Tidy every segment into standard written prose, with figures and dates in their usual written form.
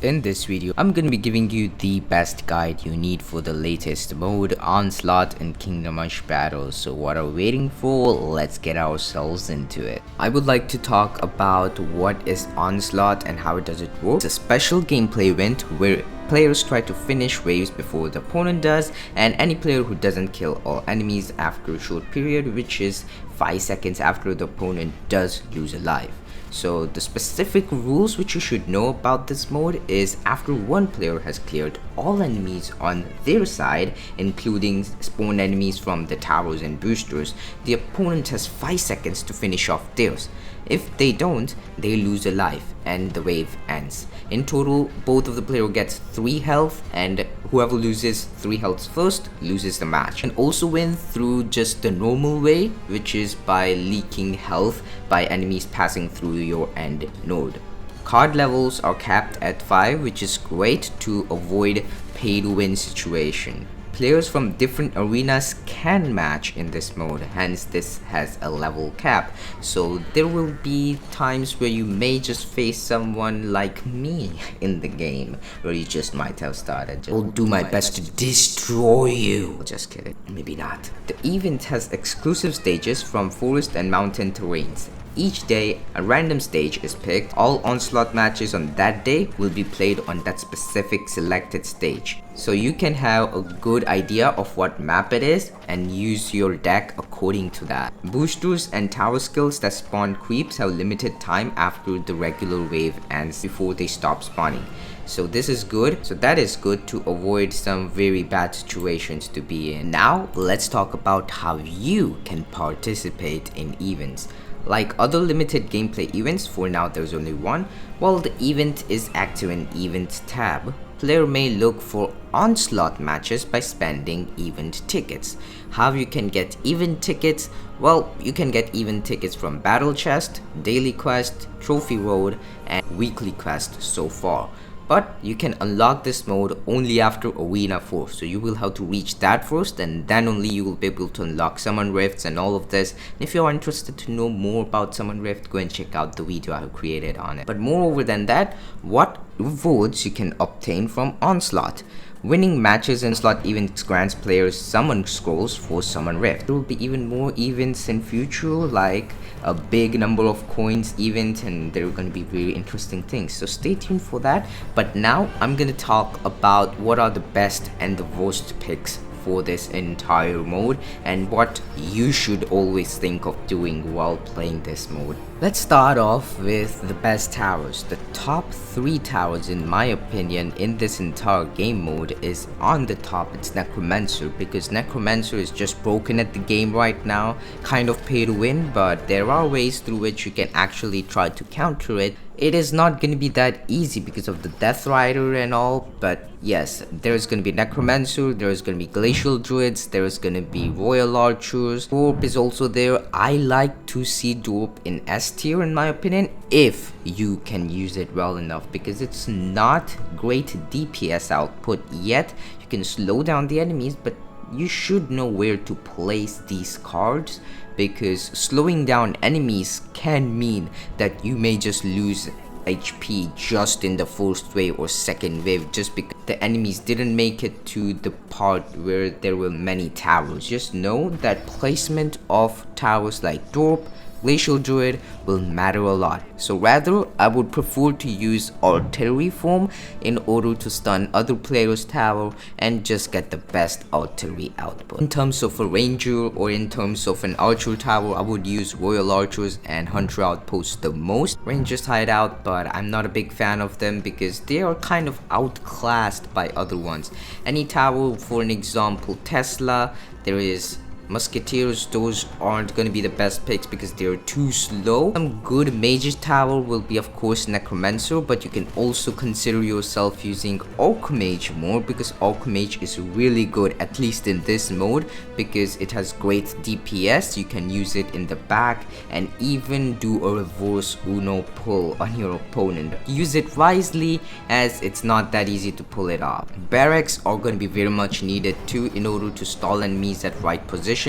In this video, I'm gonna be giving you the best guide you need for the latest mode, Onslaught and Kingdom Rush battles. So what are we waiting for? Let's get ourselves into it. I would like to talk about what is Onslaught and how does it work. It's a special gameplay event where players try to finish waves before the opponent does, and any player who doesn't kill all enemies after a short period, which is 5 seconds after the opponent does lose a life. So the specific rules which you should know about this mode is after one player has cleared all enemies on their side, including spawn enemies from the towers and boosters, the opponent has 5 seconds to finish off theirs. If they don't, they lose a life and the wave ends. In total, both of the player gets 3 health, and whoever loses 3 health first loses the match. And also win through just the normal way, which is by leaking health by enemies passing through your end node. Card levels are capped at 5, which is great to avoid pay to win situation. Players from different arenas can match in this mode, hence this has a level cap. So there will be times where you may just face someone like me in the game, where you just might have started. I'll do my best to destroy you. Just kidding, maybe not. The event has exclusive stages from forest and mountain terrains. Each day, a random stage is picked. All Onslaught matches on that day will be played on that specific selected stage. So you can have a good idea of what map it is and use your deck according to that. Boosters and tower skills that spawn creeps have limited time after the regular wave ends before they stop spawning. So this is good. So that is good to avoid some very bad situations to be in. Now let's talk about how you can participate in events. Like other limited gameplay events, for now there's only one. While the event is active in Event tab, player may look for Onslaught matches by spending event tickets. How you can get event tickets? Well, you can get event tickets from Battle Chest, Daily Quest, Trophy Road, and Weekly Quest so far. But you can unlock this mode only after Arena 4, so you will have to reach that first, and then only you will be able to unlock Summon Rifts and all of this. And if you are interested to know more about Summon Rift, go and check out the video I have created on it. But moreover than that, what rewards you can obtain from Onslaught? Winning matches in Onslaught events grants players summon scrolls for Summon Rift. There will be even more events in future, like a big number of coins event, and there are going to be very interesting things. So stay tuned for that. But now I'm going to talk about what are the best and the worst picks for this entire mode and what you should always think of doing while playing this mode. Let's start off with the best towers. The top 3 towers in my opinion in this entire game mode is on the top, it's Necromancer, because Necromancer is just broken at the game right now, kind of pay to win, but there are ways through which you can actually try to counter it. It is not going to be that easy because of the Death Rider and all, but yes, there's going to be Necromancer, there's going to be Glacial Druids, there's going to be Royal Archers, Dwarf is also there. I like to see Dwarf in S tier in my opinion, if you can use it well enough, because it's not great DPS output yet. You can slow down the enemies, but you should know where to place these cards, because slowing down enemies can mean that you may just lose HP just in the first wave or second wave, just because the enemies didn't make it to the part where there were many towers. Just know that placement of towers like Dorp, Glacial Druid will matter a lot. So rather, I would prefer to use artillery form in order to stun other players' tower and just get the best artillery output. In terms of a ranger or in terms of an archer tower, I would use Royal Archers and Hunter Outposts the most. Rangers hide out, but I'm not a big fan of them because they are kind of outclassed by other ones. Any tower, for an example Tesla, there is Musketeers, those aren't going to be the best picks because they're too slow. Some good mage tower will be of course Necromancer, but you can also consider yourself using Archmage more, because Archmage is really good, at least in this mode, because it has great DPS. You can use it in the back and even do a reverse Uno pull on your opponent. Use it wisely, as it's not that easy to pull it off. Barracks are going to be very much needed too in order to stall enemies at right position.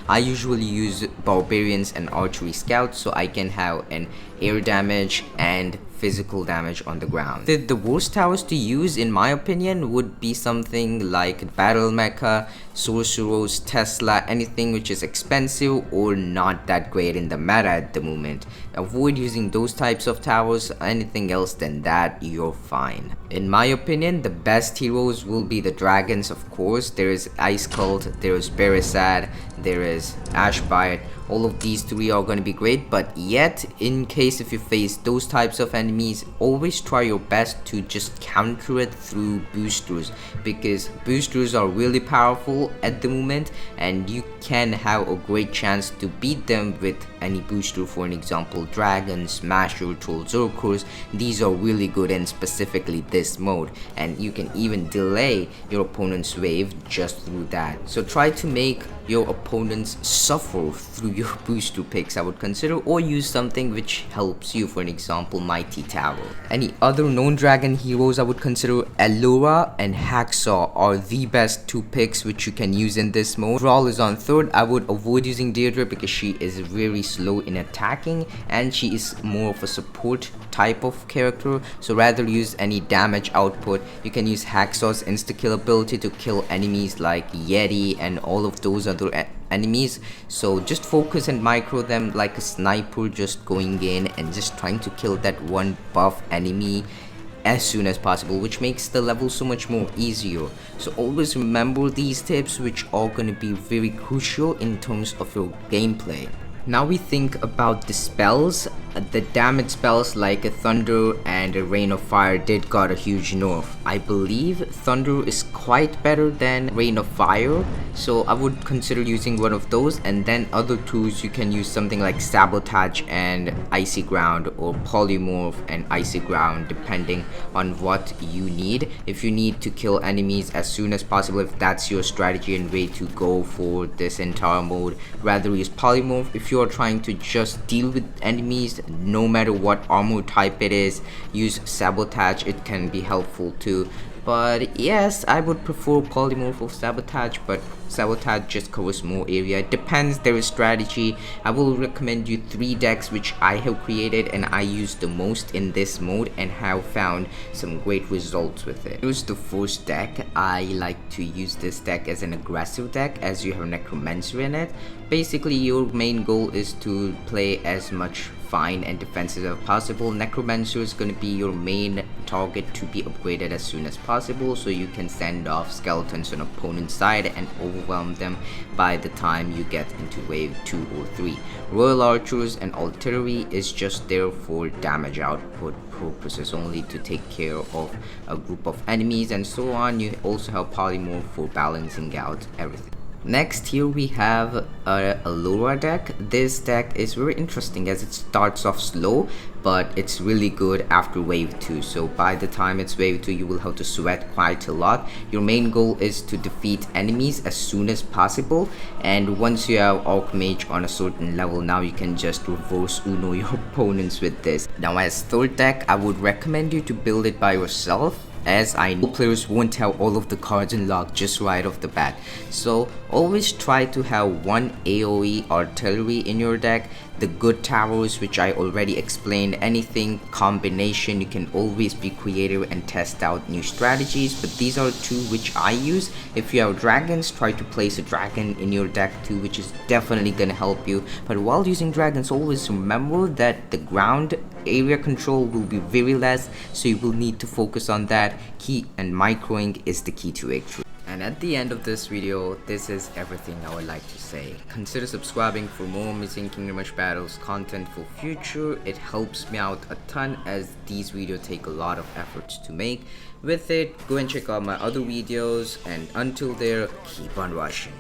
I usually use barbarians and archery scouts so I can have an air damage and physical damage on the ground. The worst towers to use in my opinion would be something like Battle Mecha, Sorceros, Tesla, anything which is expensive or not that great in the meta at the moment. Avoid using those types of towers. Anything else than that, you're fine. In my opinion, the best heroes will be the dragons, of course. There is Ice Cult, there is Berisad, there is Ashbite. All of these three are going to be great, but yet in case if you face those types of enemies, always try your best to just counter it through boosters, because boosters are really powerful at the moment and you can have a great chance to beat them with any booster. For an example, Dragon, Smasher, Troll, Zerkers. These are really good in specifically this mode, and you can even delay your opponent's wave just through that. So try to make your opponents suffer through your booster picks, I would consider, or use something which helps you. For an example, Mighty Tower. Any other known dragon heroes I would consider Allura and Hacksaw are the best two picks which you can use in this mode. Brawl is on third. I would avoid using Deirdre because she is very slow in attacking and she is more of a support type of character, so rather use any damage output. You can use Hacksaw's insta-kill ability to kill enemies like Yeti and all of those other enemies. So just focus and micro them like a sniper, just going in and just trying to kill that one buff enemy as soon as possible, which makes the level so much more easier. So always remember these tips, which are going to be very crucial in terms of your gameplay. Now we think about the spells. The damage spells like a Thunder and a Rain of Fire did got a huge nerf. I believe Thunder is quite better than Rain of Fire, so I would consider using one of those. And then other tools, you can use something like Sabotage and Icy Ground, or Polymorph and Icy Ground, depending on what you need. If you need to kill enemies as soon as possible, if that's your strategy and way to go for this entire mode, rather use Polymorph. If you are trying to just deal with enemies no matter what armor type it is, use Sabotage. It can be helpful too, but yes, I would prefer Polymorph of Sabotage, but Sabotage just covers more area. It depends their strategy. I will recommend you 3 decks which I have created and I use the most in this mode and have found some great results with it. Here's the first deck. I like to use this deck as an aggressive deck, as you have Necromancer in it. Basically, your main goal is to play as much fine and defensive as possible. Necromancer is going to be your main target to be upgraded as soon as possible, so you can send off skeletons on opponent's side and overwhelm them by the time you get into wave 2 or 3. Royal Archers and Artillery is just there for damage output purposes only, to take care of a group of enemies and so on. You also have Polymorph for balancing out everything. Next, here we have a Allura deck. This deck is very interesting as it starts off slow, but it's really good after wave 2. So by the time it's wave 2, you will have to sweat quite a lot. Your main goal is to defeat enemies as soon as possible, and once you have Archmage on a certain level, now you can just reverse Uno your opponents with this. Now as third deck, I would recommend you to build it by yourself, as I know players won't have all of the cards unlocked just right off the bat. So always try to have one AoE artillery in your deck. The good towers, which I already explained, anything combination, you can always be creative and test out new strategies, but these are 2 which I use. If you have dragons, try to place a dragon in your deck too, which is definitely gonna help you. But while using dragons, always remember that the ground area control will be very less, so you will need to focus on that. Key and microing is the key to victory. And at the end of this video, this is everything I would like to say. Consider subscribing for more Missing Kingdom Rush Battles content for future. It helps me out a ton, as these videos take a lot of efforts to make. With it, go and check out my other videos, and until there, keep on rushing.